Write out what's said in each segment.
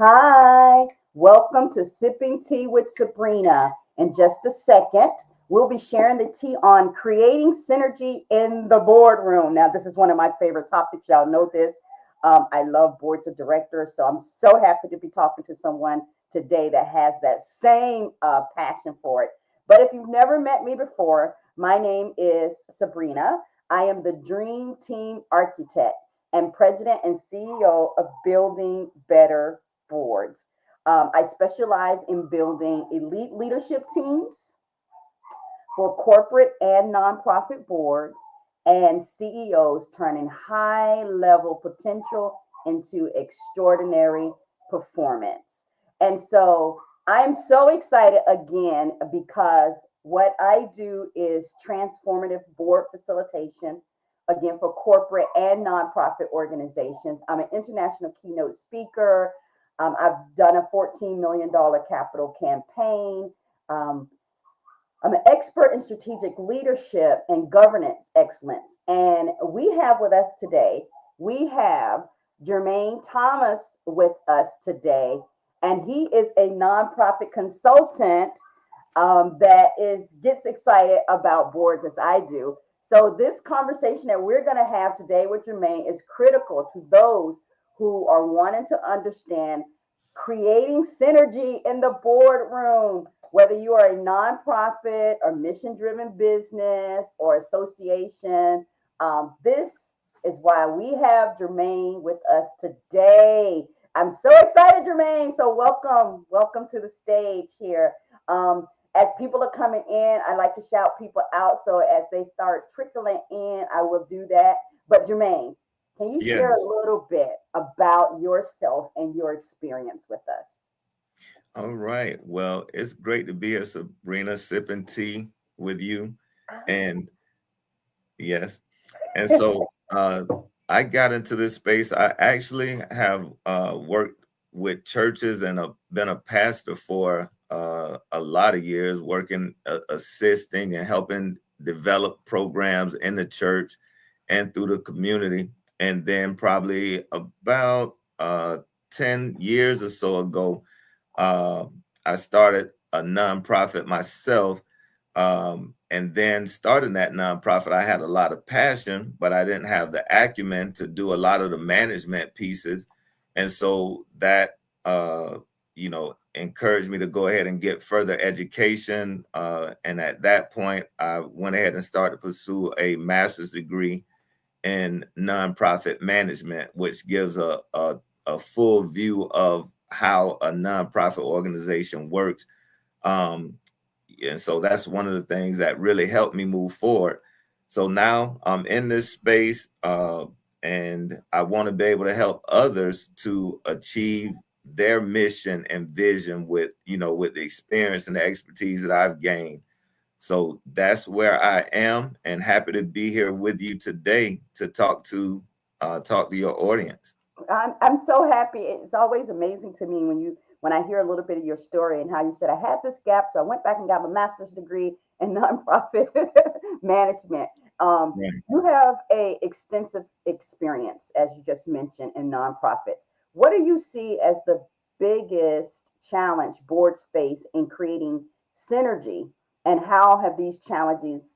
Hi, welcome to Sipping Tea with Sabrina. In just a second, we'll be sharing the tea on creating synergy in the boardroom. Now, this is one of my favorite topics. Y'all know this. I love boards of directors, so I'm so happy to be talking to someone today that has that same passion for it. But if you've never met me before, my name is Sabrina. I am the Dream Team Architect and President and CEO of Building Better Boards. I specialize in building elite leadership teams for corporate and nonprofit boards and CEOs, turning high level potential into extraordinary performance. And so I'm so excited again because what I do is transformative board facilitation, again, for corporate and nonprofit organizations. I'm an international keynote speaker. I've done a $14 million capital campaign. Um, I'm an expert in strategic leadership and governance excellence. And we have with us today, we have Jermaine Thomas with us today. And he is a nonprofit consultant that is gets excited about boards as I do. So this conversation that we're going to have today with Jermaine is critical to those who are wanting to understand creating synergy in the boardroom, whether you are a nonprofit or mission driven business or association. This is why we have Jermaine with us today. I'm so excited, Jermaine. So welcome to the stage here. As people are coming in, I like to shout people out. So as they start trickling in, I will do that. But Jermaine, can you share a Yes. little bit about yourself and your experience with us? All right. Well, it's great to be here, Sabrina, sipping tea with you. And yes. And so I got into this space. I actually have worked with churches and been a pastor for a lot of years, working, assisting and helping develop programs in the church and through the community. And then probably about 10 years or so ago, uh, I started a nonprofit myself. And then starting that nonprofit, I had a lot of passion, but I didn't have the acumen to do a lot of the management pieces. And so that, encouraged me to go ahead and get further education. And at that point, I went ahead and started to pursue a master's degree in nonprofit management, which gives a full view of how a nonprofit organization works. Um, and so that's one of the things that really helped me move forward. So now I'm in this space, and I want to be able to help others to achieve their mission and vision with the experience and the expertise that I've gained. So that's where I am, and happy to be here with you today to talk to your audience. I'm so happy. It's always amazing to me when I hear a little bit of your story and how you said I had this gap, so I went back and got my master's degree in nonprofit management. Right. You have a extensive experience, as you just mentioned, in nonprofits. What do you see as the biggest challenge boards face in creating synergy, and how have these challenges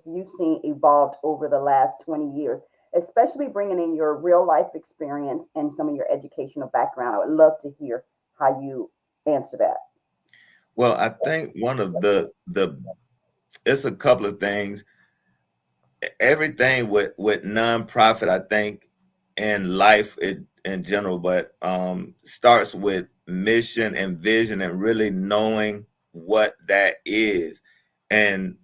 you've seen evolved over the last 20 years? Especially bringing in your real life experience and some of your educational background. I would love to hear how you answer that. Well, I think one of the it's a couple of things. Everything with nonprofit, I think, in life in general, but starts with mission and vision and really knowing what that is. And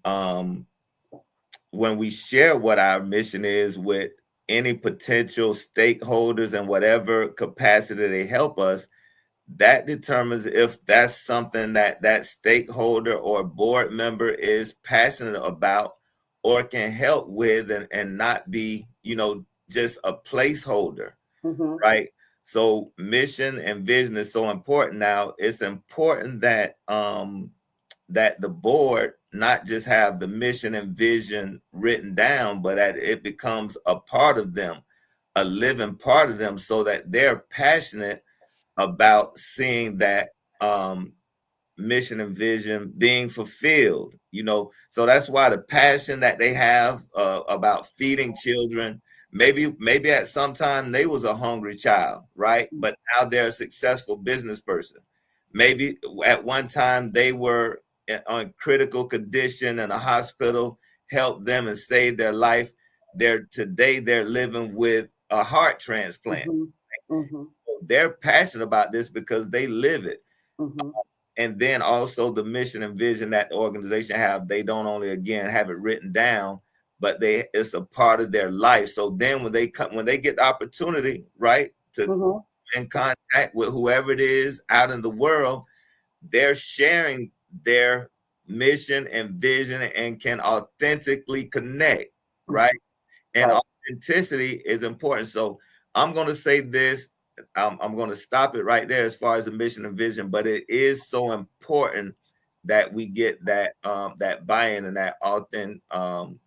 when we share what our mission is with any potential stakeholders in whatever capacity they help us, that determines if that's something that that stakeholder or board member is passionate about or can help with, and not be, just a placeholder, Mm-hmm. right? So mission and vision is so important. Now it's important that the board not just have the mission and vision written down, but that it becomes a part of them, a living part of them, so that they're passionate about seeing that mission and vision being fulfilled, so that's why the passion that they have about feeding children. Maybe at some time they was a hungry child, right? But now they're a successful business person. Maybe at one time they were on critical condition in a hospital, helped them and saved their life. They're living with a heart transplant. Mm-hmm. Mm-hmm. They're passionate about this because they live it. Mm-hmm. And then also the mission and vision that the organization have, they don't only again have it written down, but it's a part of their life. So then when they get the opportunity, right, to Mm-hmm. in contact with whoever it is out in the world, they're sharing their mission and vision and can authentically connect, right? And Right. authenticity is important. So I'm going to say this. I'm going to stop it right there as far as the mission and vision. But it is so important that we get that buy-in and that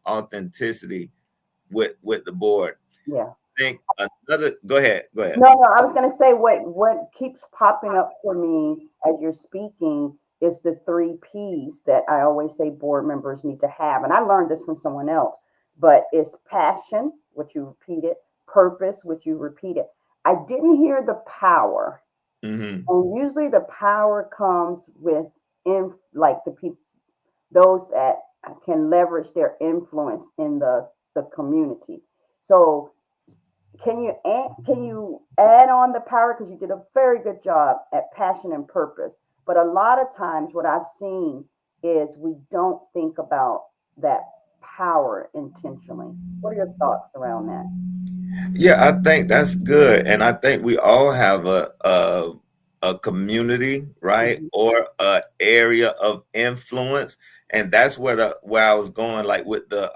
authenticity with the board. Yeah. I think another. Go ahead. Go ahead. No, no, I was going to say what keeps popping up for me as you're speaking is the three P's that I always say board members need to have. And I learned this from someone else, but it's passion, which you repeated, purpose, which you repeated. I didn't hear the power. Mm-hmm. And usually the power comes with like the people, those that can leverage their influence in the community. So can you add on the power, because you did a very good job at passion and purpose, but a lot of times what I've seen is we don't think about that power intentionally. What are your thoughts around that? Yeah, I think that's good, and I think we all have a community, right, Hmm. or a area of influence, and that's where I was going, like with the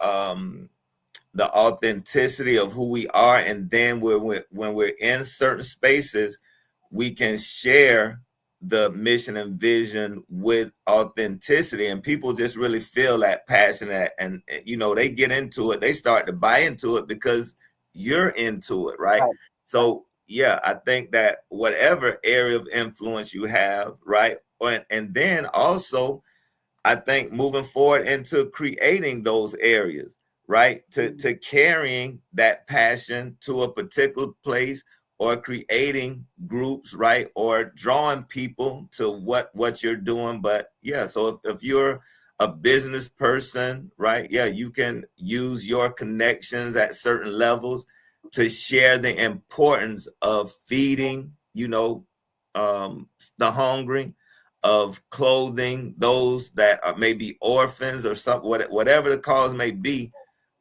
authenticity of who we are, and then when we're in certain spaces, we can share the mission and vision with authenticity, and people just really feel that passion, and they get into it, they start to buy into it because you're into it, right? Right. Right. So yeah, I think that whatever area of influence you have, right, and then also I think moving forward into creating those areas, right? To carrying that passion to a particular place, or creating groups, right? Or drawing people to what you're doing. But yeah, so if you're a business person, right? Yeah, you can use your connections at certain levels to share the importance of feeding, the hungry, of clothing those that are maybe orphans or something, whatever the cause may be.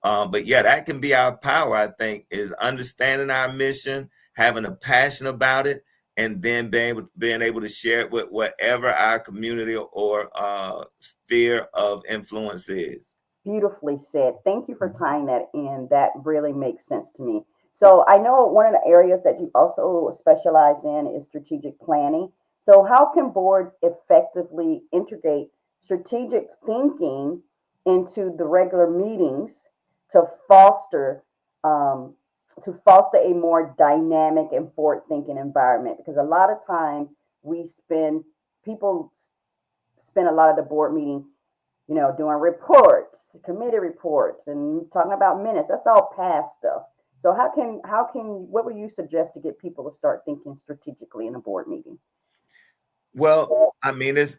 But yeah, that can be our power, I think, is understanding our mission, having a passion about it, and then being able to share it with whatever our community or sphere of influence is. Beautifully said. Thank you for tying that in. That really makes sense to me. So I know one of the areas that you also specialize in is strategic planning. So how can boards effectively integrate strategic thinking into the regular meetings to foster um, a more dynamic and forward thinking environment? Because a lot of times people spend a lot of the board meeting, doing reports, committee reports, and talking about minutes. That's all past stuff. So what would you suggest to get people to start thinking strategically in a board meeting? Well, I mean, it's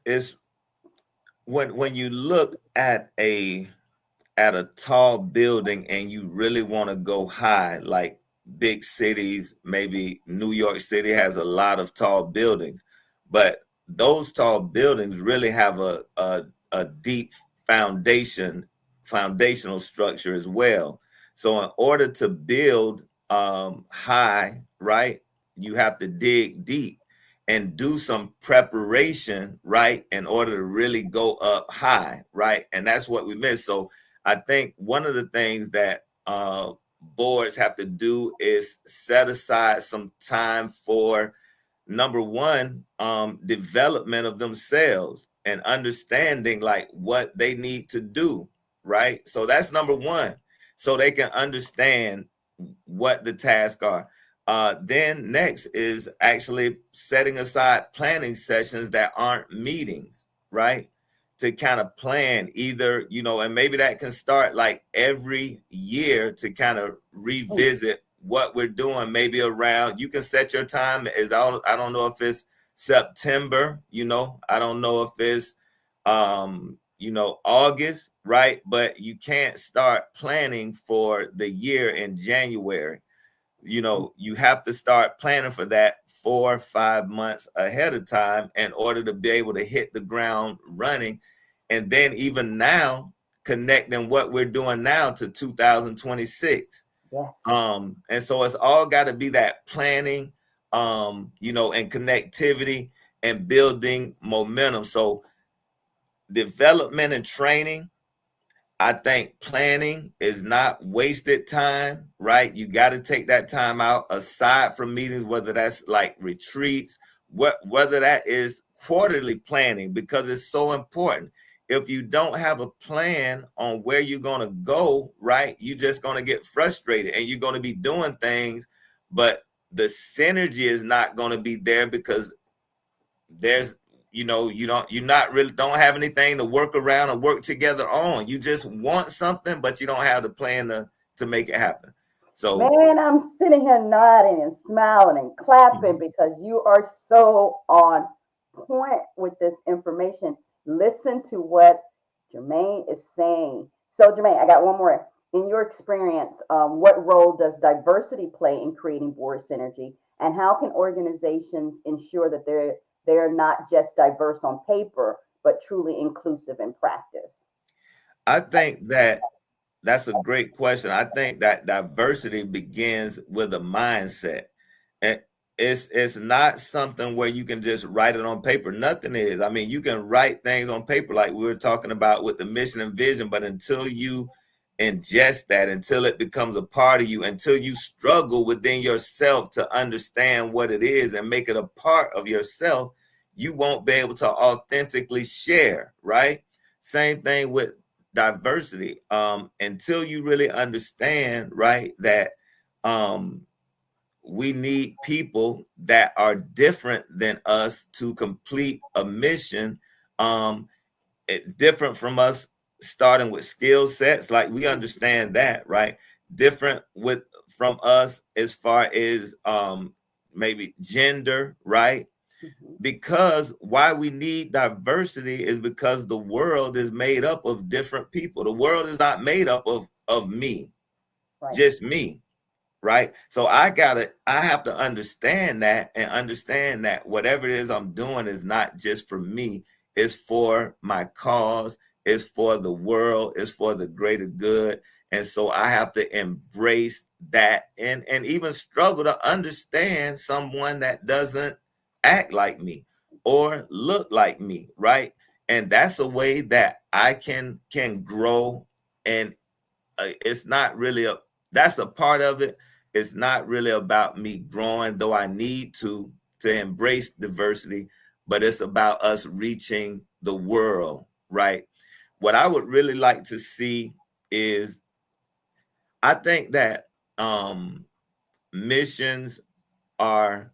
when you look at a tall building and you really want to go high, like big cities, maybe New York City has a lot of tall buildings, but those tall buildings really have a deep foundational structure as well. So in order to build high, right, you have to dig deep and do some preparation, right, in order to really go up high, right? And that's what we miss. So I think one of the things that boards have to do is set aside some time for, number one, development of themselves and understanding like what they need to do, right? So that's number one, so they can understand what the tasks are. Then next is actually setting aside planning sessions that aren't meetings, right? To kind of plan either, and maybe that can start like every year to kind of Mm. revisit what we're doing. Maybe around, you can set your time as I don't know if it's September, I don't know if it's August, right? But you can't start planning for the year in January. You have to start planning for that 4 or 5 months ahead of time in order to be able to hit the ground running. And then even now, connecting what we're doing now to 2026. Yes. And so it's all got to be that planning, and connectivity and building momentum. So development and training, I think planning is not wasted time, right? You got to take that time out aside from meetings, whether that's like retreats, whether that is quarterly planning, because it's so important. If you don't have a plan on where you're going to go, right, you're just going to get frustrated and you're going to be doing things, but the synergy is not going to be there because there's you're not really don't have anything to work around or work together on. You just want something, but you don't have the plan to make it happen. So Man, I'm sitting here nodding and smiling and clapping because you are so on point with this information. Listen to what Jermaine is saying. So, Jermaine, I got one more. In your experience, what role does diversity play in creating board synergy, and how can organizations ensure that they're not just diverse on paper, but truly inclusive in practice? I think that's a great question. I think that diversity begins with a mindset. And it's not something where you can just write it on paper. Nothing is. I mean, you can write things on paper like we were talking about with the mission and vision, but until you ingest that, until it becomes a part of you, until you struggle within yourself to understand what it is and make it a part of yourself, you won't be able to authentically share, right? Same thing with diversity. Until you really understand, right, that um we need people that are different than us to complete a mission, um different from us, starting with skill sets, like we understand that, right? Different with from us as far as maybe gender, right? Mhm. Because why we need diversity is because the world is made up of different people. The world is not made up of me, Right. just me, right? So I have to understand that, and understand that whatever it is I'm doing is not just for me, it's for my cause, it's for the world, it's for the greater good. And so I have to embrace that, and even struggle to understand someone that doesn't act like me or look like me, right? And that's a way that I can grow. And it's not really that's a part of it. It's not really about me growing, though I need to embrace diversity, but it's about us reaching the world, right? What I would really like to see is, I think that missions are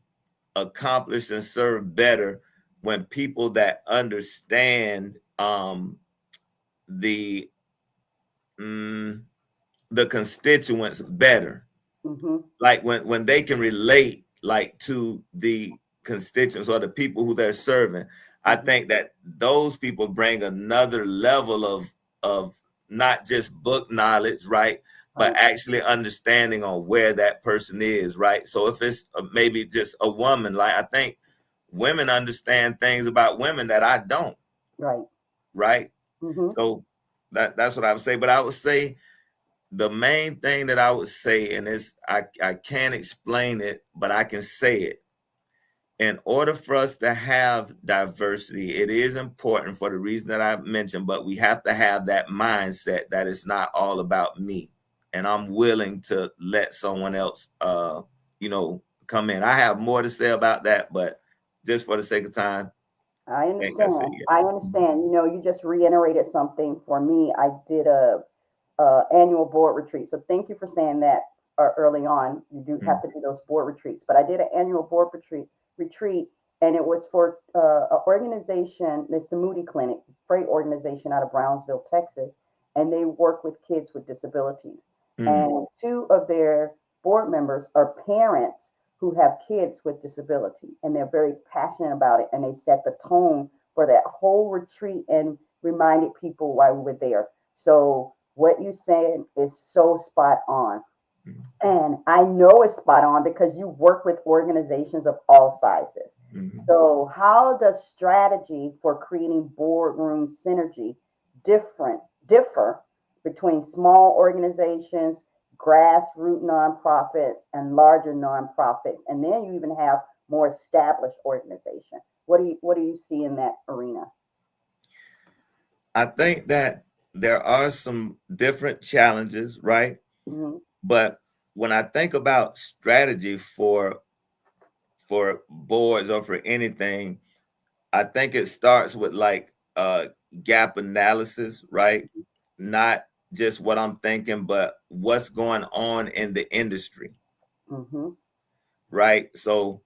accomplished and served better when people that understand the mm, the constituents better, Hmm. like when they can relate like to the constituents or the people who they're serving. I Hmm. think that those people bring another level of not just book knowledge, right, but Right. actually understanding on where that person is, right? So if it's maybe just a woman, like I think women understand things about women that I don't, Right. right? Hmm. So that's what I would say. But I would say the main thing that I would say, and it's I can't explain it, but I can say it. In order for us to have diversity, it is important for the reason that I mentioned, but we have to have that mindset that it's not all about me. And I'm willing to let someone else come in. I have more to say about that, but just for the sake of time, I I think that's it. understand. Yeah. I understand. You just reiterated something for me. I did a annual board retreat, so thank you for saying that. early on. You do have to do those board retreats. But I did an annual board retreat, and it was for an organization. It's the Moody Clinic, great organization out of Brownsville, Texas, and they work with kids with disabilities. Mm, And two of their board members are parents who have kids with disability, and they're very passionate about it. And they set the tone for that whole retreat and reminded people why we were there. So what you said is so spot on. mm, And I know it's spot on because you work with organizations of all sizes. mm. So how does strategy for creating boardroom synergy differ between small organizations, grassroots nonprofits, and larger nonprofits? And then you even have more established organization. What do you see in that arena? I think that there are some different challenges, right? Hmm. But when I think about strategy for boards or for anything, I think it starts with like gap analysis, right? Not just what I'm thinking, but what's going on in the industry, Hmm. right? So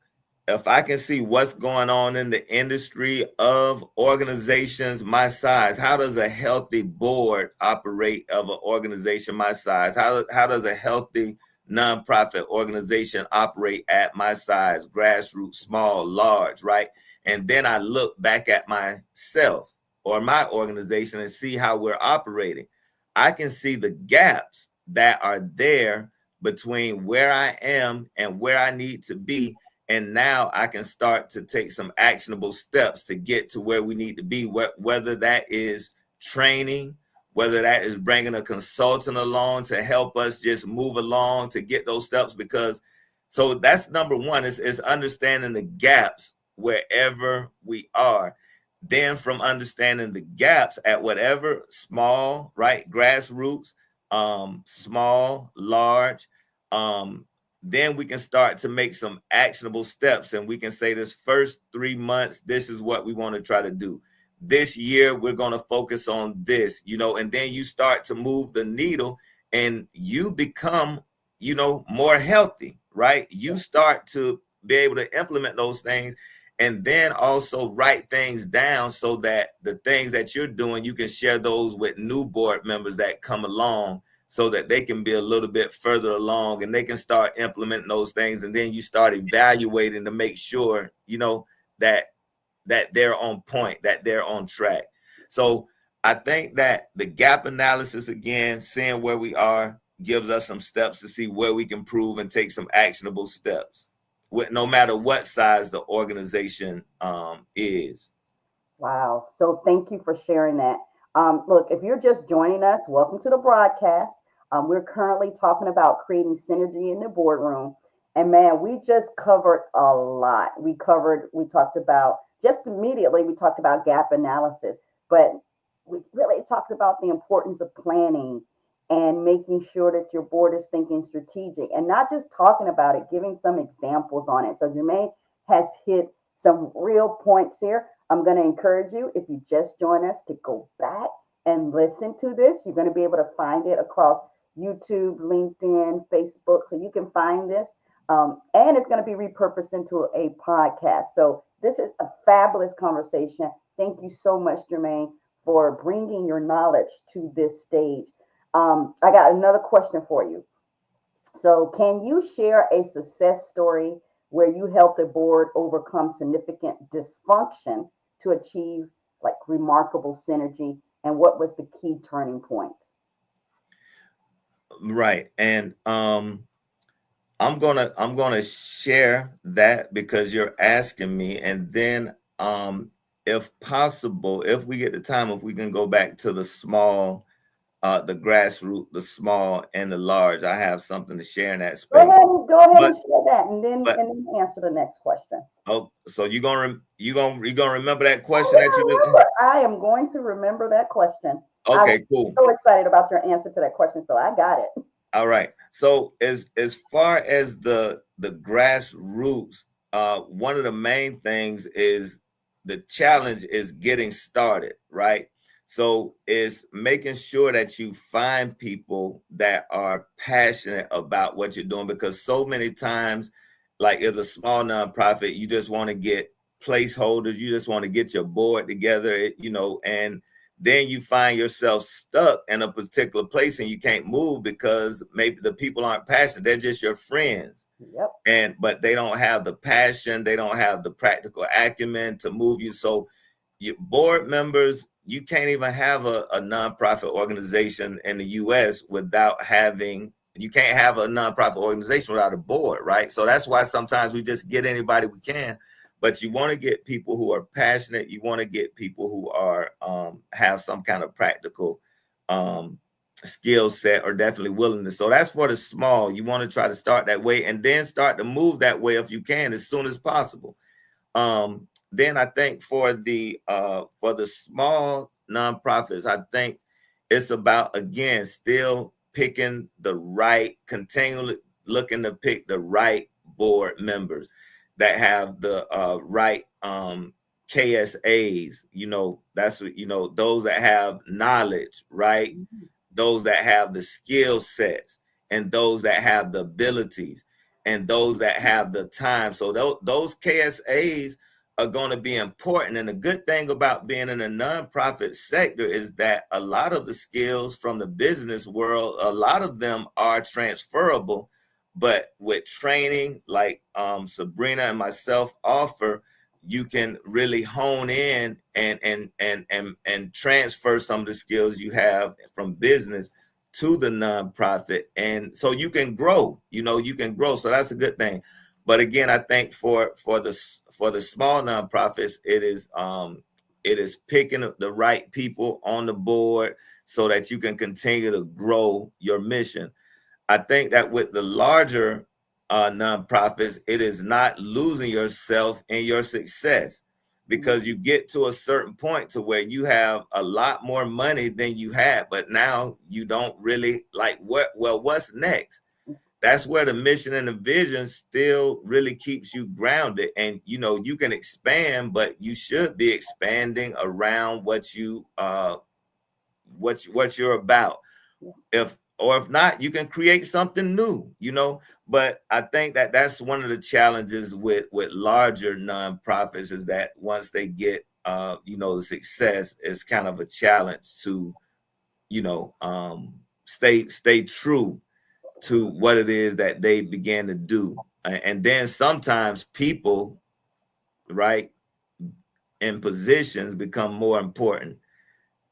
if I can see what's going on in the industry of organizations my size, how does a healthy board operate of an organization my size? How does a healthy nonprofit organization operate at my size, grassroots, small, large, right? And then I look back at myself or my organization and see how we're operating. I can see the gaps that are there between where I am and where I need to be. And now I can start to take some actionable steps to get to where we need to be, whether that is training, whether that is bringing a consultant along to help us just move along to get those steps. Because so that's number one is understanding the gaps wherever we are. Then from understanding the gaps at whatever small, right, grassroots, small, large, um, then we can start to make some actionable steps, and we can say this first 3 months, this is what we want to try to do. This year, we're going to focus on this, and then you start to move the needle and you become, more healthy, right? You start to be able to implement those things and then also write things down so that the things that you're doing, you can share those with new board members that come along so that they can be a little bit further along and they can start implementing those things. And then you start evaluating to make sure, that they're on point, that they're on track. So I think that the gap analysis, again, seeing where we are, gives us some steps to see where we can improve and take some actionable steps, no matter what size the organization is. Wow. So thank you for sharing that. Look, if you're just joining us, welcome to the broadcast. We're currently talking about creating synergy in the boardroom. And man, we just covered a lot. We talked about just immediately, we talked about gap analysis, but we really talked about the importance of planning and making sure that your board is thinking strategic and not just talking about it, giving some examples on it. So Jermaine has hit some real points here. I'm going to encourage you, if you just join us, to go back and listen to this. You're going to be able to find it across YouTube, LinkedIn, Facebook, so you can find this. And it's going to be repurposed into a podcast. So this is a fabulous conversation. Thank you so much, Jermaine, for bringing your knowledge to this stage. I got another question for you. So, can you share a success story where you helped a board overcome significant dysfunction to achieve like remarkable synergy? And what was the key turning points? Right. And I'm gonna share that because you're asking me, and then if possible, if we get the time, if we can go back to the small, the grassroots, the small and the large, I have something to share in that space. Go ahead But and share that, and then but answer the next question. oh, so you gonna remember that Oh question yeah, that I you just. remember. I am going to remember that question. I was Okay, cool. so excited about your answer to that question, so I got it. All right. So as far as the grassroots, one of the main things is the challenge is getting started, right? So it's making sure that you find people that are passionate about what you're doing, because so many times, like as a small nonprofit, you just want to get placeholders, you just want to get your board together, and then you find yourself stuck in a particular place and you can't move because maybe the people aren't passionate, they're just your friends. Yep. But they don't have the passion, they don't have the practical acumen to move you. So your board members, you can't even have a nonprofit organization in the US without having, you can't have a nonprofit organization without a board, right? So that's why sometimes we just get anybody we can, but you want to get people who are passionate, you want to get people who are have some kind of practical um skill set or definitely willingness. So that's for the small. You want to try to start that way and then start to move that way if you can as soon as possible. Then I think for the small nonprofits, I think it's about, again, still picking the right, continually looking to pick the right board members that have the right KSAs. That's what, those that have knowledge, right? Those that have the skill sets, and those that have the abilities, and those that have the time. So those KSAs are going to be important. And the good thing about being in a nonprofit sector is that a lot of the skills from the business world, a lot of them are transferable, but with training like Sabrina and myself offer, you can really hone in and transfer some of the skills you have from business to the nonprofit, and so you can grow. You can grow. So that's a good thing. But again, I think for the small nonprofits, it is picking the right people on the board so that you can continue to grow your mission. I think that with the larger nonprofits, it is not losing yourself in your success, because you get to a certain point to where you have a lot more money than you had, but now you don't really like what's next. That's where the mission and the vision still really keeps you grounded. And you can expand, but you should be expanding around what you're about. If not, you can create something new. But I think that that's one of the challenges with larger nonprofits, is that once they get the success, it's kind of a challenge to stay true to what it is that they began to do. And then sometimes people, right, in positions become more important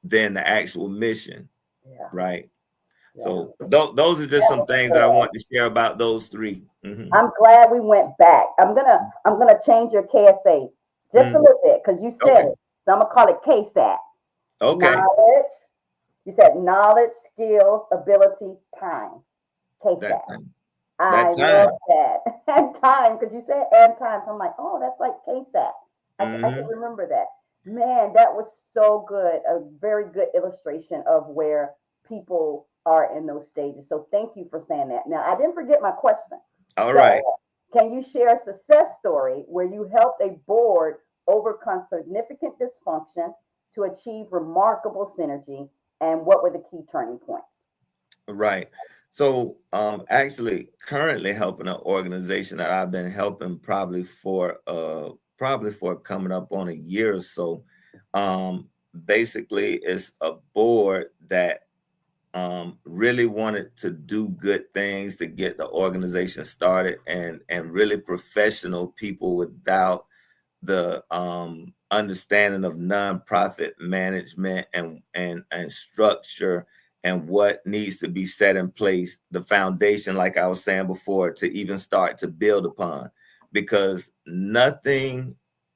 than the actual mission, Yeah. right? Yeah. So those are just some things that I want to share about those 3. I'm glad we went back. I'm gonna change your KSA just a Mhm. little bit because you said Okay. it. So I'm gonna call it KSAT. Okay. Knowledge. You said knowledge, skills, ability, time. That KSAT. time. I That love time. that. And time, because you said and time. So I'm like, oh, that's like KSAT. I can Hmm. remember that. Man, that was so good. A very good illustration of where people are in those stages. So thank you for saying that. Now, I didn't forget my question. All So, right. can you share a success story where you helped a board overcome significant dysfunction to achieve remarkable synergy? And what were the key turning points? Right. So actually currently helping an organization that I've been helping probably for coming up on a year or so. Um Basically it's a board that really wanted to do good things to get the organization started, and really professional people without the understanding of nonprofit management and structure, and what needs to be set in place, the foundation, like I was saying before, to even start to build upon, because nothing,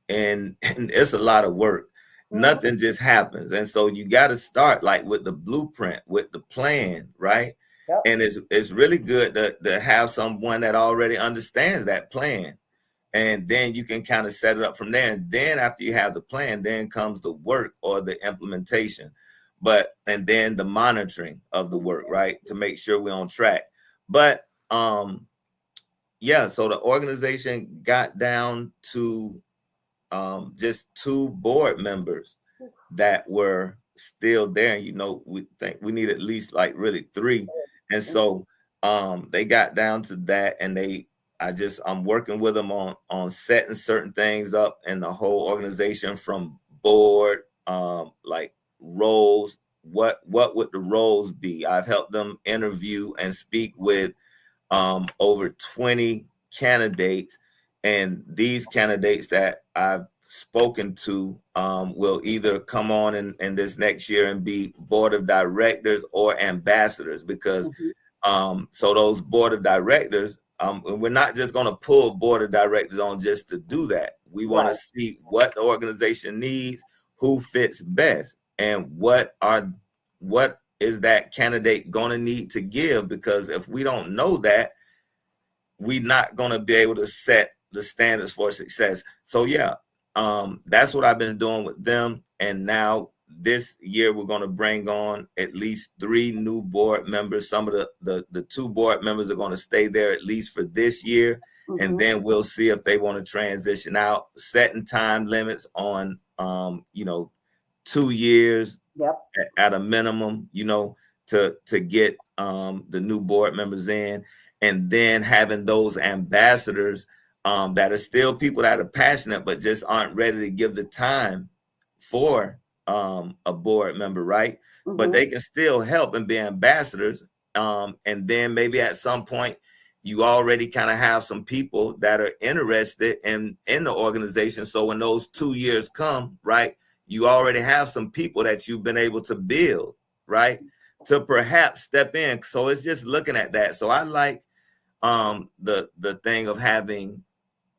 and it's a lot of work. Mhm. Nothing just happens, and so you got to start like with the blueprint, with the plan, right? Yep. And it's really good to have someone that already understands that plan, and then you can kind of set it up from there. And then after you have the plan, then comes the work or the implementation, and then the monitoring of the work, right, to make sure we're on track. But yeah, so the organization got down to just 2 board members that were still there. And, you know, we think we need at least like really three. And Mhm. so they got down to that, and I'm working with them on setting certain things up in the whole organization, from board, like roles. What would the roles be? I've helped them interview and speak with over 20 candidates, and these candidates that I've spoken to will either come on in this next year and be board of directors or ambassadors, because Mhm. so those board of directors, we're not just going to pull board of directors on just to do that. We want to Right. see what the organization needs, who fits best, and what is that candidate going to need to give, because if we don't know that, we're not going to be able to set the standards for success. So yeah, that's what I've been doing with them. And now this year we're going to bring on at least 3 new board members. Some of the 2 board members are going to stay there at least for this year, and Mhm. then we'll see if they want to transition out. Setting time limits on 2 years Yep. at a minimum, to get the new board members in, and then having those ambassadors that are still people that are passionate but just aren't ready to give the time for a board member, right? But Mhm. they can still help and be ambassadors. And then maybe at some point you already kind of have some people that are interested in the organization. So when those 2 years come, right, you already have some people that you've been able to build, right, to perhaps step in. So it's just looking at that. So I like the thing of having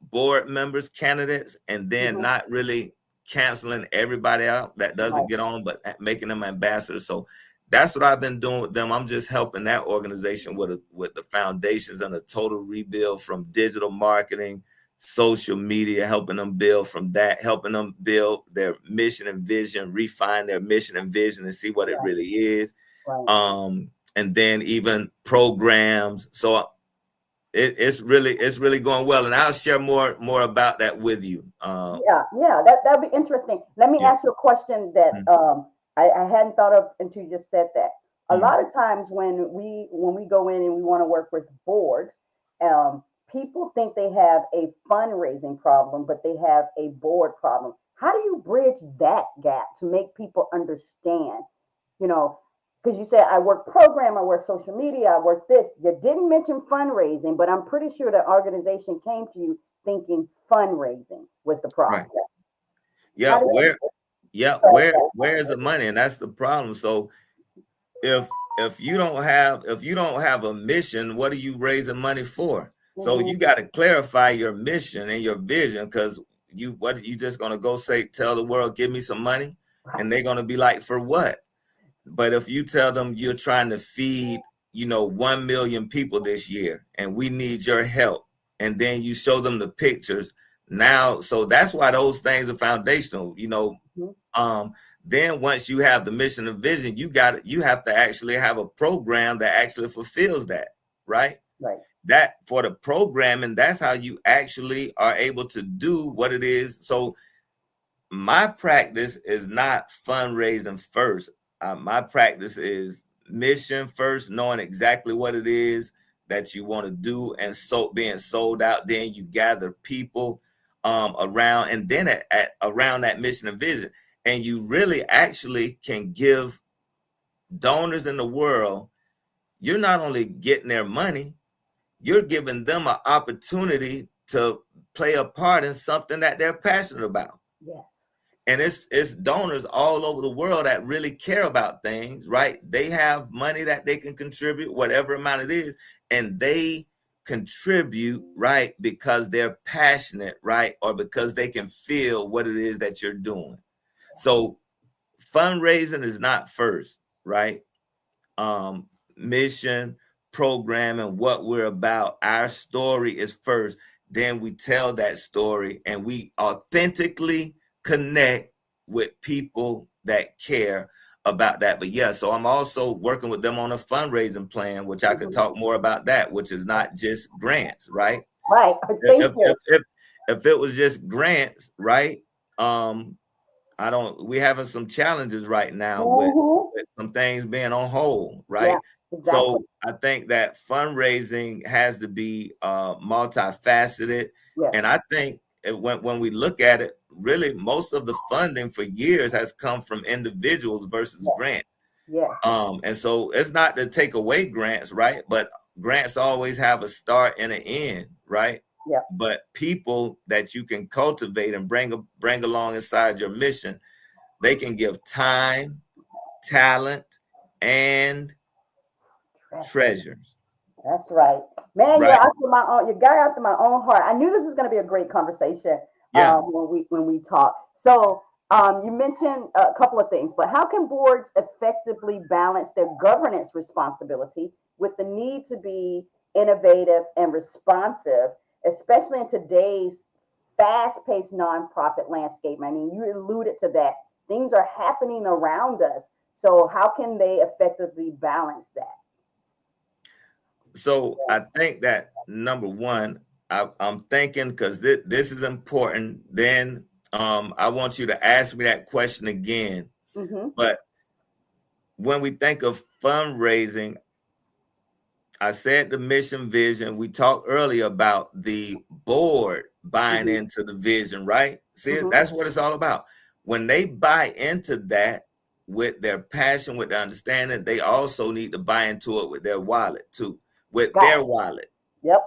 board members, candidates, and then Mhm. not really canceling everybody out that Right. doesn't get on, but making them ambassadors. So that's what I've been doing with them. I'm just helping that organization with the foundations and a total rebuild, from digital marketing, social media, helping them build from that, helping them build their mission and vision, refine their mission and vision, and see what it Right. really is. Right. And then even programs. So it's really going well, and I'll share more about that with you. Yeah, yeah, that'd be interesting. Let me Yeah. ask you a question that Mm, I hadn't thought of until you just said that. A mm, lot of times when we go in and we want to work with boards, people think they have a fundraising problem, but they have a board problem. How do you bridge that gap to make people understand? You know, because you said I work program, I work social media, I work this. You didn't mention fundraising, but I'm pretty sure the organization came to you thinking fundraising was the right. problem. Yeah. How do you? Where's the money? And that's the problem. So if if you don't have a mission, what are you raising money for? So Hmm. you got to clarify your mission and your vision, because you just gonna go say, tell the world, give me some money, and they're gonna be like, for what? But if you tell them you're trying to feed, 1 million people this year, and we need your help, and then you show them the pictures now, so that's why those things are foundational. Hmm. Um, then once you have the mission and vision, you have to actually have a program that actually fulfills that, right? Right. That for the programming, that's how you actually are able to do what it is. So my practice is not fundraising first. My practice is mission first, knowing exactly what it is that you want to do, and so being sold out. Then you gather people around, and then around that mission and vision, and you really actually can give donors in the world. You're not only getting their money, you're giving them an opportunity to play a part in something that they're passionate about. Yes. And it's donors all over the world that really care about things, right? They have money that they can contribute, whatever amount it is, and they contribute, right, because they're passionate, right, or because they can feel what it is that you're doing. So fundraising is not first, right? Mission, program, and what we're about. Our story is first. Then we tell that story, and we authentically connect with people that care about that. But yeah, so I'm also working with them on a fundraising plan, which I could Hmm. talk more about that, which is not just grants, right? Right. If Thank if you. if, if, if it was just grants, right? we having some challenges right now Mm-hmm. with some things being on hold, Yeah, right? exactly. So I think that fundraising has to be multifaceted. Yes, And I think when we look at it, really most of the funding for years has come from individuals versus yes, grants. yes. And so it's not to take away grants, right? But grants always have a start and an end, right? Yep. But people that you can cultivate and bring along inside your mission, they can give time, talent, and treasures, That's right. Man, you're right? after my own, you got after my own heart. I knew this was going to be a great conversation Yeah. when we talk. So you mentioned a couple of things, but how can boards effectively balance their governance responsibility with the need to be innovative and responsive, especially in today's fast-paced nonprofit landscape? I mean, you alluded to that. Things are happening around us. So how can they effectively balance that? So I think that number one, I'm thinking because this is important. Then I want you to ask me that question again. Mm-hmm. But when we think of fundraising, I said the mission vision. We talked earlier about the board buying Mm-hmm. into the vision, right? See, Mm-hmm. that's what it's all about. When they buy into that with their passion, with their understanding, they also need to buy into it with their wallet too, with Got their it. wallet, Yep.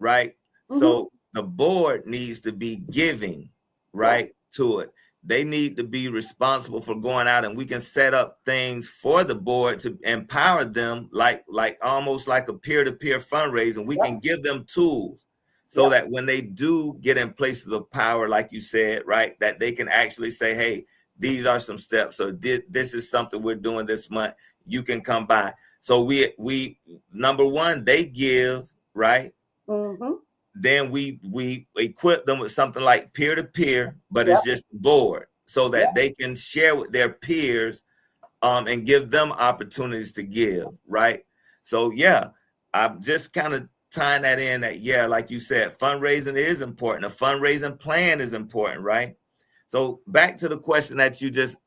right? Mm-hmm. So the board needs to be giving, Yep. right, to it. They need to be responsible for going out, and we can set up things for the board to empower them, like almost like a peer-to-peer fundraising. We Yep. can give them tools so Yep. that when they do get in places of power, like you said, right, that they can actually say, hey, these are some steps, or this is something we're doing this month. You can come by. So we number one, they give, right? Mm-hmm. Then we equip them with something like peer to peer, but Yep. it's just board so Yep. that they can share with their peers and give them opportunities to give, right? So yeah, I'm just kind of tying that in that, yeah, like you said, fundraising is important. A fundraising plan is important, right? So back to the question that you just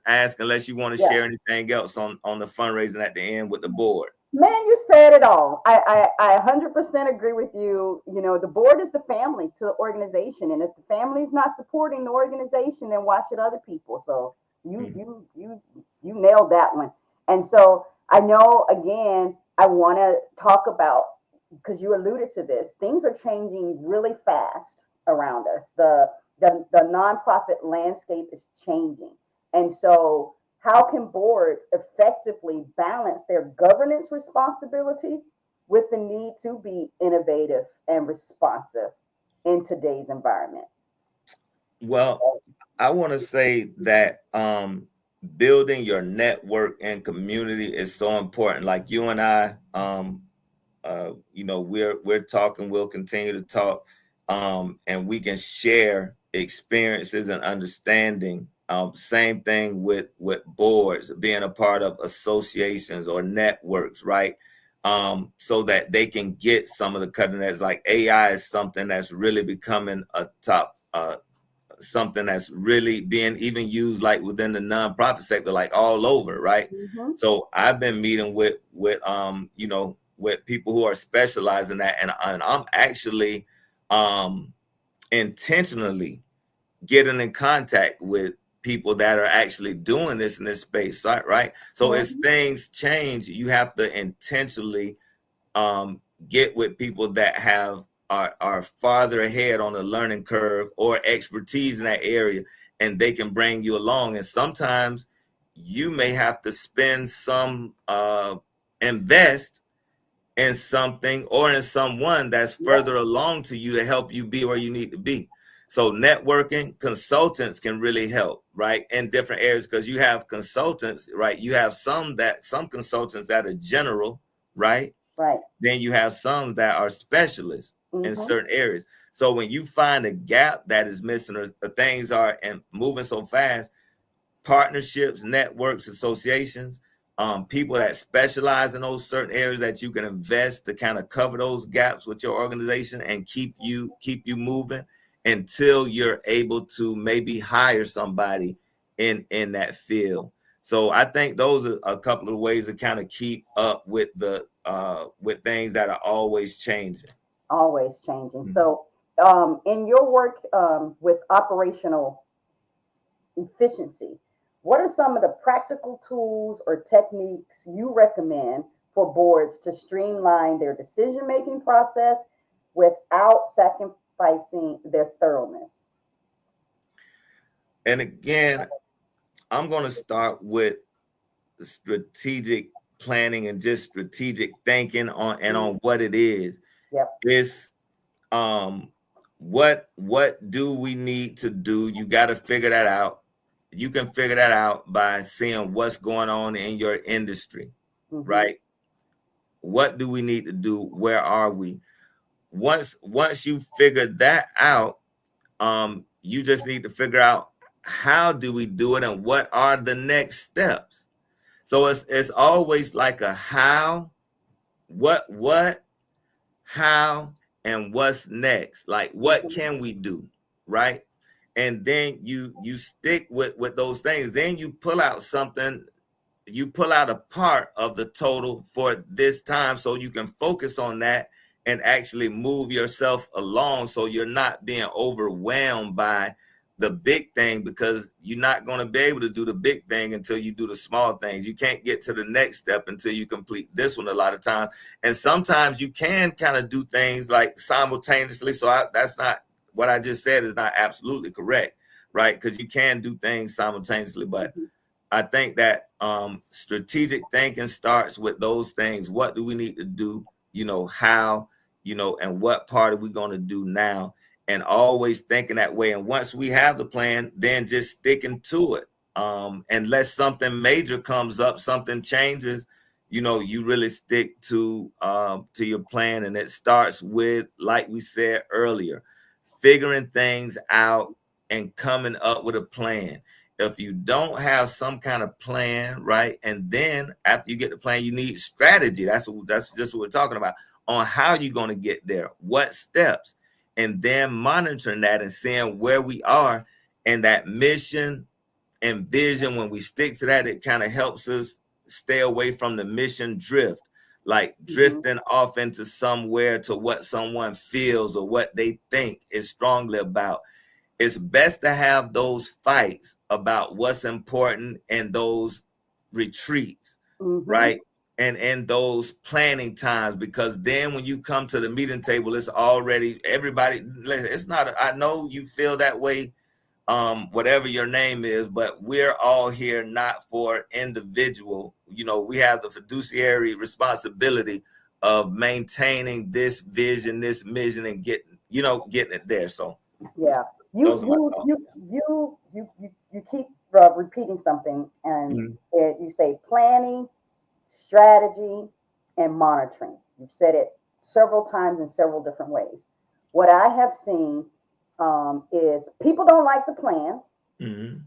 asked, unless you want to Yeah. share anything else on the fundraising at the end with the board. Man, you said it all. I 100% agree with you. You know, the board is the family to the organization, and if the family is not supporting the organization, then why should other people? So you Mhm. you you you nailed that one. And so I know again, I want to talk about because you alluded to this. Things are changing really fast around us. The nonprofit landscape is changing, and so how can boards effectively balance their governance responsibility with the need to be innovative and responsive in today's environment? Well, I want to say that building your network and community is so important. Like you and I, we're talking. We'll continue to talk, and we can share experiences and understanding. Same thing with boards, being a part of associations or networks, right? So that they can get some of the cutting edge. Like AI is something that's really becoming a top. Something that's really being even used like within the nonprofit sector, like all over, right? Mm-hmm. So I've been meeting with people who are specialized in that, and I'm actually intentionally getting in contact with people that are actually doing this in this space, right? So as Mm-hmm. things change, you have to intentionally um, get with people that are farther ahead on the learning curve or expertise in that area, and they can bring you along. And sometimes you may have to spend some invest in something or in someone that's Yep. further along to you to help you be where you need to be. So networking consultants can really help, right, in different areas, because you have consultants, right? You have some consultants that are general, right? Right. Then you have some that are specialists in Mm-hmm. certain areas. So when you find a gap that is missing, or things are and moving so fast, partnerships, networks, associations, people that specialize in those certain areas that you can invest to kind of cover those gaps with your organization and keep you moving until you're able to maybe hire somebody in that field. So I think those are a couple of ways to kind of keep up with the with things that are always changing. Always changing. Mhm. So, in your work with operational efficiency, what are some of the practical tools or techniques you recommend for boards to streamline their decision making process without sacrificing their thoroughness? And again, I'm going to start with strategic planning and just strategic thinking on and Mm. on what it is. Yep. It's um what do we need to do? You got to figure that out. You can figure that out by seeing what's going on in your industry, Mm-hmm. right? What do we need to do? Where are we? Once you figure that out, you just need to figure out how do we do it and what are the next steps. So it's always like a how, what, how, and what's next. Like what Mm-hmm. can we do, right? And then you stick with those things. Then you pull out something, you pull out a part of the total for this time so you can focus on that and actually move yourself along so you're not being overwhelmed by the big thing, because you're not going to be able to do the big thing until you do the small things. You can't get to the next step until you complete this one a lot of times. And sometimes you can kind of do things like simultaneously. So that's not what I just said is not absolutely correct, right? Because you can do things simultaneously, but Mm-hmm. I think that strategic thinking starts with those things. What do we need to do? How, and what part are we going to do now? And always thinking that way. And once we have the plan, then just sticking to it. Unless something major comes up, something changes, you really stick to your plan. And it starts with, like we said earlier, figuring things out and coming up with a plan. If you don't have some kind of plan, right, and then after you get the plan, you need strategy. That's just what we're talking about, on how you're going to get there, what steps, and then monitoring that and seeing where we are and that mission and vision. When we stick to that, it kind of helps us stay away from the mission drift, like Mm-hmm. drifting off into somewhere to what someone feels or what they think is strongly about. It's best to have those fights about what's important in those retreats, Mm-hmm. right? And those planning times, because then when you come to the meeting table, it's already everybody. It's not. I know you feel that way, whatever your name is, but we're all here not for individual. We have the fiduciary responsibility of maintaining this vision, this mission, and getting it there. So Yeah. You those are my you thoughts. you you keep repeating something, and Mhm. you say planning, strategy, and monitoring. You've said it several times in several different ways. What I have seen is people don't like to plan. Mhm.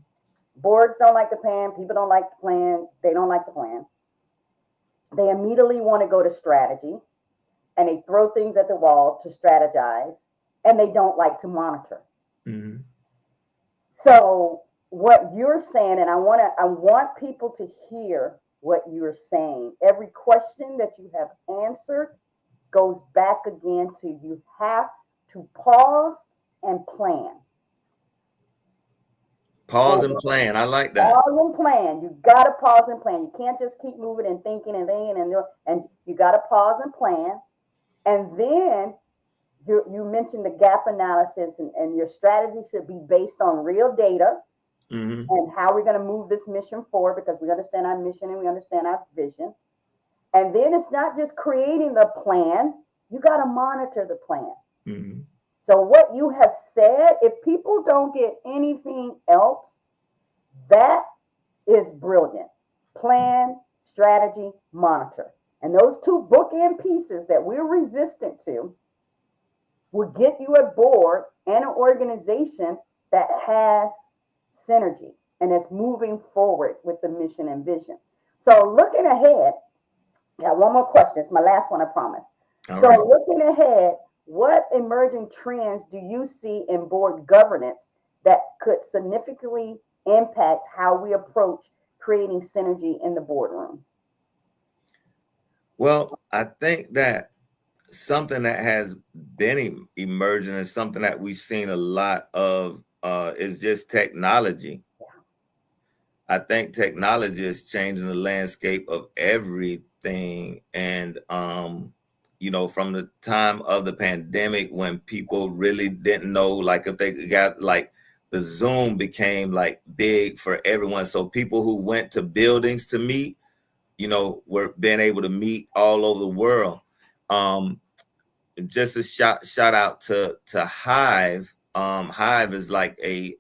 Boards don't like to plan. People don't like to plan. They don't like to plan. They immediately want to go to strategy, and they throw things at the wall to strategize, and they don't like to monitor. Mhm. So what you're saying, and I want people to hear what you're saying. Every question that you have answered goes back again to you have to pause and plan. Pause and For plan. I like that. pause and plan. You gotta pause and plan. You can't just keep moving and thinking and thinking and you gotta pause and plan. And then you mentioned the gap analysis, and your strategy should be based on real data Mhm. and how we're going to move this mission forward, because we understand our mission and we understand our vision. And then it's not just creating the plan, you got to monitor the plan. Mhm. So, what you have said, if people don't get anything else, that is brilliant. Plan, strategy, monitor. And those two bookend pieces that we're resistant to will get you a board and an organization that has synergy and is moving forward with the mission and vision. So, looking ahead, got one more question. It's my last one, I promise. All So, right. looking ahead, what emerging trends do you see in board governance that could significantly impact how we approach creating synergy in the boardroom? Well, I think that something that has been emerging and something that we've seen a lot of is just technology. I think technology is changing the landscape of everything. And, from the time of the pandemic when people really didn't know, like, if they got, like, the Zoom became like big for everyone. So people who went to buildings to meet, were being able to meet all over the world. Um, just a shout out to Hive. Hive is like a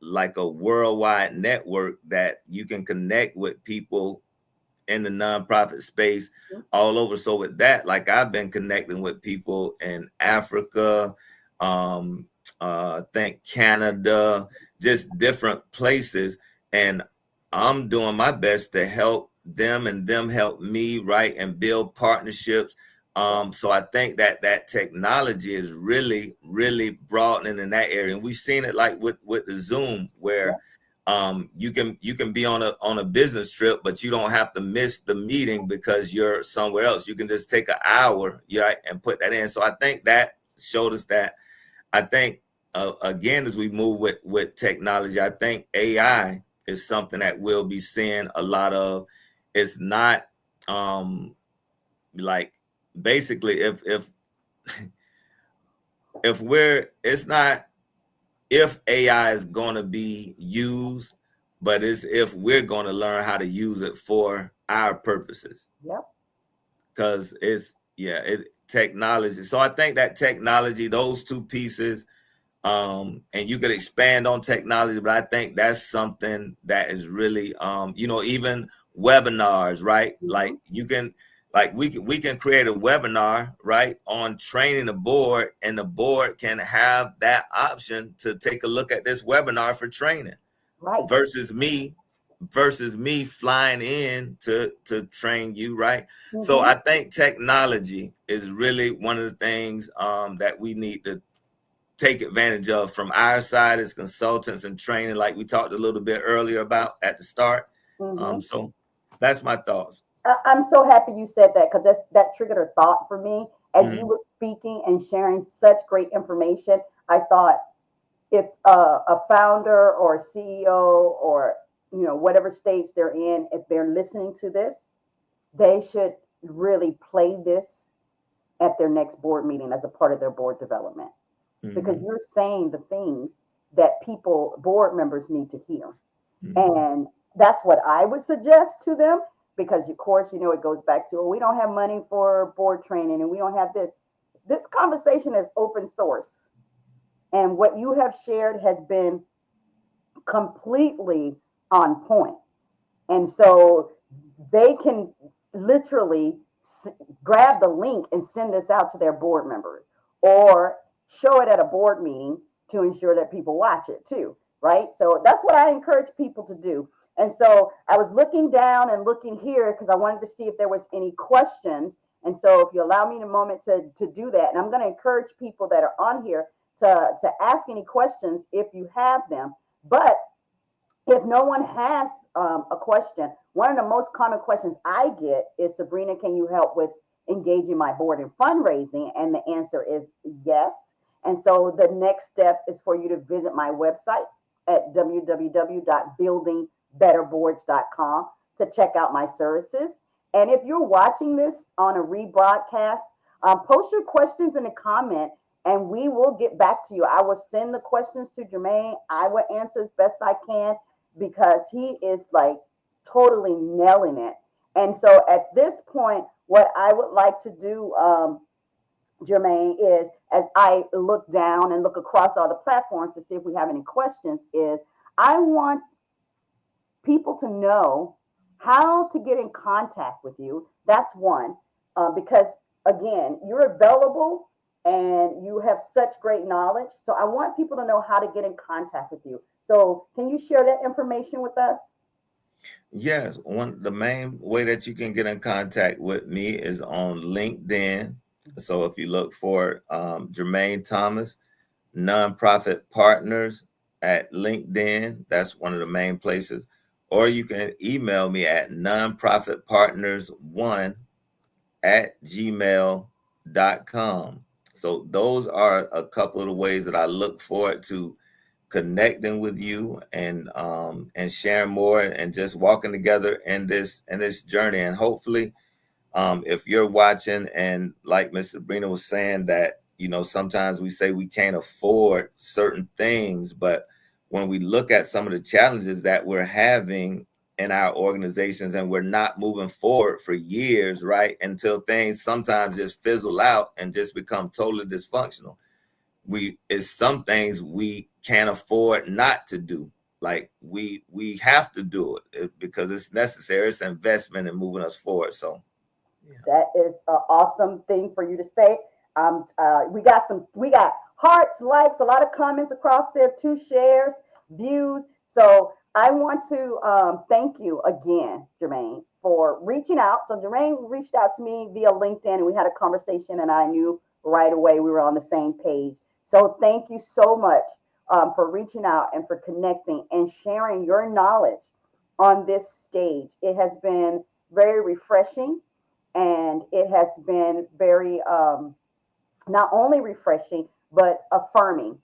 worldwide network that you can connect with people in the nonprofit space all over. So with that, like, I've been connecting with people in Africa, I think Canada, just different places, and I'm doing my best to help them and them help me, right, and build partnerships. So I think that technology is really, really broadening in that area, and we've seen it like with the Zoom, where you can be on a business trip, but you don't have to miss the meeting because you're somewhere else. You can just take an hour, yeah, and put that in. So I think that showed us that. I think again, as we move with technology, I think AI is something that we'll be seeing a lot of. It's not like, basically, if we're it's not if AI is going to be used, but it's if we're going to learn how to use it for our purposes. Yep. Because technology. So I think that technology, those two pieces, and you could expand on technology, but I think that's something that is really, even webinars, right? Like, you can, like, we can create a webinar, right, on training the board, and the board can have that option to take a look at this webinar for training, Right. versus me flying in to train you, right? So I think technology is really one of the things that we need to take advantage of from our side as consultants and training, like we talked a little bit earlier about at the start. So that's my thoughts. I'm so happy you said that, because that triggered a thought for me as you Mhm. were speaking and sharing such great information. I thought, if a founder or CEO, or whatever stage they're in, if they're listening to this, they should really play this at their next board meeting as a part of their board development, because Mhm. you're saying the things that board members need to hear. Mhm. And that's what I would suggest to them, because of course, it goes back to, we don't have money for board training and we don't have this. This conversation is open source. And what you have shared has been completely on point. And so they can literally grab the link and send this out to their board members, or show it at a board meeting to ensure that people watch it too, right? So that's what I encourage people to do. And so I was looking down and looking here because I wanted to see if there was any questions. And so if you allow me a moment to do that, and I'm going to encourage people that are on here to ask any questions if you have them. But if no one has a question, one of the most common questions I get is, Sabrina, can you help with engaging my board in fundraising? And the answer is yes. And so the next step is for you to visit my website at www.buildingbetterboards.com to check out my services. And if you're watching this on a rebroadcast, post your questions in the comment and we will get back to you. I will send the questions to Jermaine. I will answer as best I can, because he is like totally nailing it. And so at this point, what I would like to do, Jermaine, is, as I look down and look across all the platforms to see if we have any questions, is I want people to know how to get in contact with you. That's one, because again, you're available and you have such great knowledge. So I want people to know how to get in contact with you. So can you share that information with us? Yes, the main way that you can get in contact with me is on LinkedIn. So if you look for Jermaine Thomas, Nonprofit Partners at LinkedIn, that's one of the main places. Or you can email me at nonprofitpartners1 at gmail.com. So those are a couple of the ways that I look forward to connecting with you and sharing more and just walking together in this journey. And hopefully, if you're watching and like Miss Sabrina was saying that, sometimes we say we can't afford certain things, but when we look at some of the challenges that we're having in our organizations and we're not moving forward for years, right? Until things sometimes just fizzle out and just become totally dysfunctional. It's some things we can't afford not to do. Like we have to do it because it's necessary. It's investment in moving us forward. So yeah. That is an awesome thing for you to say. We got hearts, likes, a lot of comments across there, 2 shares, views. So I want to thank you again, Jermaine, for reaching out. So Jermaine reached out to me via LinkedIn, and we had a conversation, and I knew right away we were on the same page. So thank you so much for reaching out and for connecting and sharing your knowledge on this stage. It has been very refreshing, and it has been very not only refreshing but affirming,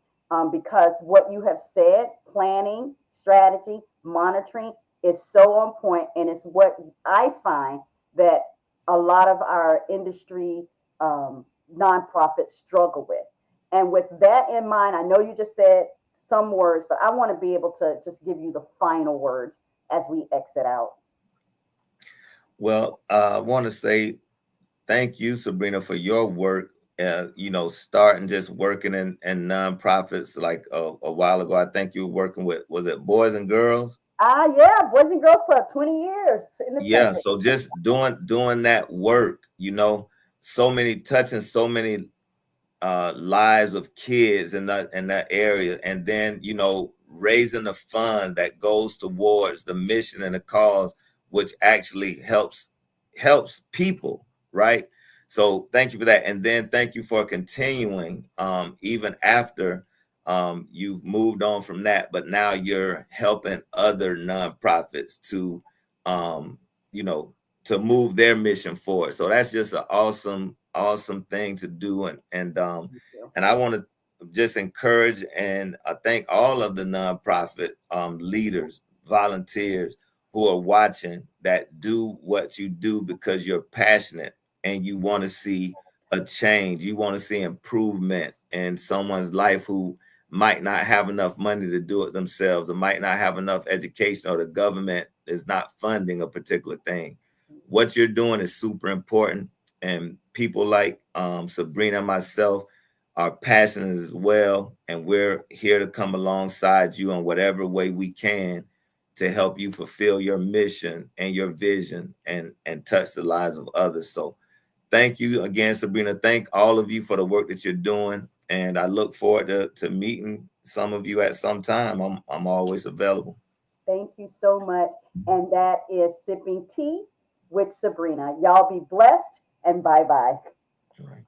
because what you have said, planning, strategy, monitoring, is so on point, and it's what I find that a lot of our industry nonprofits struggle with. And with that in mind, I know you just said some words, but I want to be able to just give you the final words as we exit out. Well, I want to say thank you, Sabrina, for your work. Starting just working in nonprofits like a while ago. I think you were working with, was it Boys and Girls? Yeah, Boys and Girls Club, 20 years in the Yeah. trenches. So just doing that work, so many touching so many lives of kids in that area, and then raising the fund that goes towards the mission and the cause, which actually helps people, right? So thank you for that, and then thank you for continuing even after you've moved on from that, but now you're helping other nonprofits to um, you know to move their mission forward. So that's just an awesome thing to do, Thank you. and I want to just encourage and I thank all of the nonprofit leaders, volunteers who are watching, that do what you do because you're passionate and you want to see a change. You want to see improvement in someone's life who might not have enough money to do it themselves, or might not have enough education, or the government is not funding a particular thing. What you're doing is super important, and people like Sabrina and myself are passionate as well, and we're here to come alongside you in whatever way we can to help you fulfill your mission and your vision and touch the lives of others. So thank you again, Sabrina. Thank all of you for the work that you're doing, and I look forward to meeting some of you at some time. I'm always available. Thank you so much. And that is Sipping Tea with Sabrina. Y'all be blessed, and bye bye. All right.